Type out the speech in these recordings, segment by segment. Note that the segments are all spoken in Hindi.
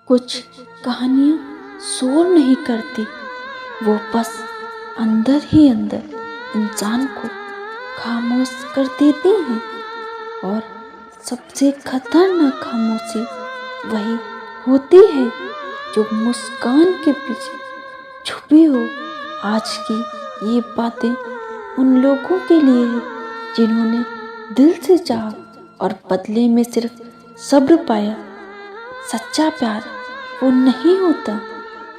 कुछ कहानियाँ शोर नहीं करती, वो बस अंदर ही अंदर इंसान को खामोश कर देती हैं। और सबसे खतरनाक खामोशी वही होती है जो मुस्कान के पीछे छुपी हो। आज की ये बातें उन लोगों के लिए है जिन्होंने दिल से चाहा और बदले में सिर्फ सब्र पाया। सच्चा प्यार वो नहीं होता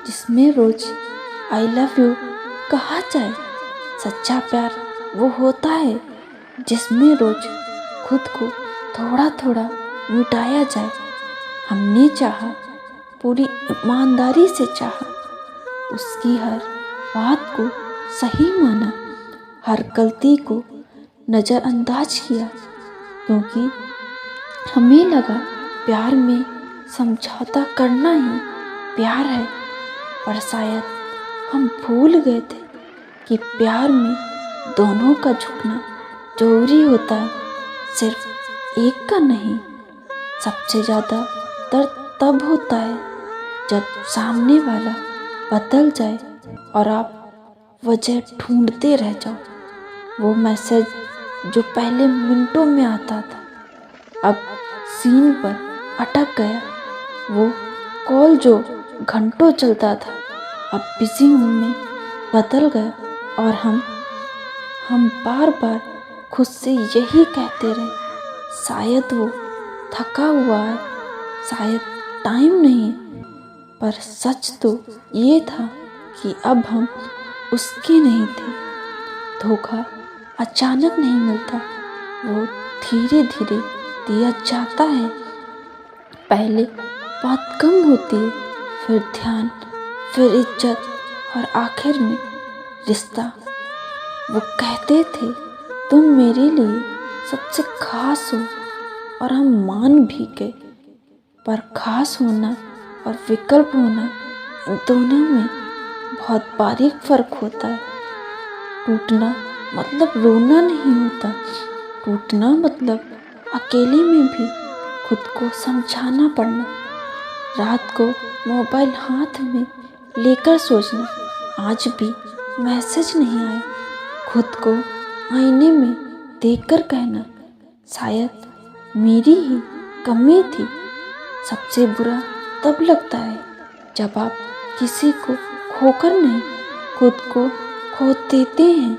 जिसमें रोज आई लव यू कहा जाए। सच्चा प्यार वो होता है जिसमें रोज खुद को थोड़ा थोड़ा मिटाया जाए। हमने चाहा, पूरी ईमानदारी से चाहा, उसकी हर बात को सही माना, हर गलती को नज़रअंदाज किया, क्योंकि हमें लगा प्यार में समझौता करना ही प्यार है। पर शायद हम भूल गए थे कि प्यार में दोनों का झुकना जरूरी होता है, सिर्फ एक का नहीं। सबसे ज़्यादा दर्द तब होता है जब सामने वाला बदल जाए और आप वजह ढूंढते रह जाओ। वो मैसेज जो पहले मिनटों में आता था अब सीन पर अटक गया। वो कॉल जो घंटों चलता था अब बिजी हूँ में बदल गया। और हम बार बार खुद से यही कहते रहे, शायद वो थका हुआ है, शायद टाइम नहीं है। पर सच तो ये था कि अब हम उसके नहीं थे। धोखा अचानक नहीं मिलता, वो धीरे धीरे दिया जाता है। पहले बात कम होती है, फिर ध्यान, फिर इज्जत और आखिर में रिश्ता। वो कहते थे तुम मेरे लिए सबसे खास हो, और हम मान भी गए। पर खास होना और विकल्प होना, इन दोनों में बहुत बारीक फर्क होता है। टूटना मतलब रोना नहीं होता, टूटना मतलब अकेले में भी खुद को समझाना पड़ना। रात को मोबाइल हाथ में लेकर सोचना, आज भी मैसेज नहीं आए। खुद को आईने में देखकर कहना, शायद मेरी ही कमी थी। सबसे बुरा तब लगता है जब आप किसी को खोकर नहीं, खुद को खो देते हैं।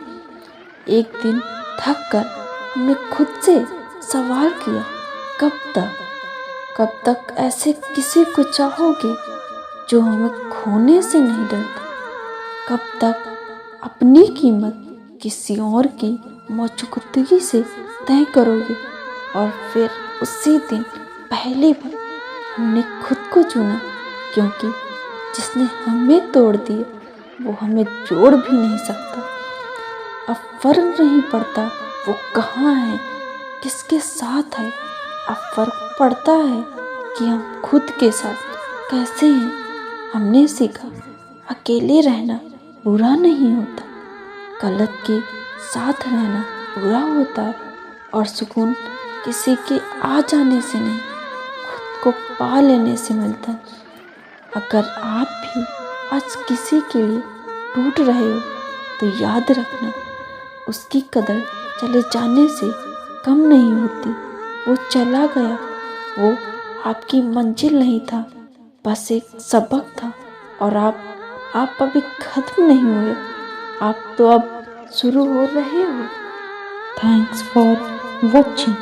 एक दिन थक कर हमने खुद से सवाल किया, कब तक ऐसे किसी को चाहोगे जो हमें खोने से नहीं डरता? कब तक अपनी कीमत किसी और की मौजूदगी से तय करोगे? और फिर उसी दिन पहली बार हमने खुद को चुना, क्योंकि जिसने हमें तोड़ दिया वो हमें जोड़ भी नहीं सकता। अब फर्क नहीं पड़ता वो कहाँ है, किसके साथ है, अब फर्क पड़ता है कि हम खुद के साथ कैसे हैं। हमने सीखा अकेले रहना बुरा नहीं होता, गलत के साथ रहना बुरा होता है, और सुकून किसी के आ जाने से नहीं, खुद को पा लेने से मिलता है। अगर आप भी आज किसी के लिए टूट रहे हो तो याद रखना, उसकी कदर चले जाने से कम नहीं होती। वो चला गया, वो आपकी मंजिल नहीं था, बस एक सबक था। और आप अभी खत्म नहीं हुए, आप तो अब शुरू हो रहे हो। Thanks for watching.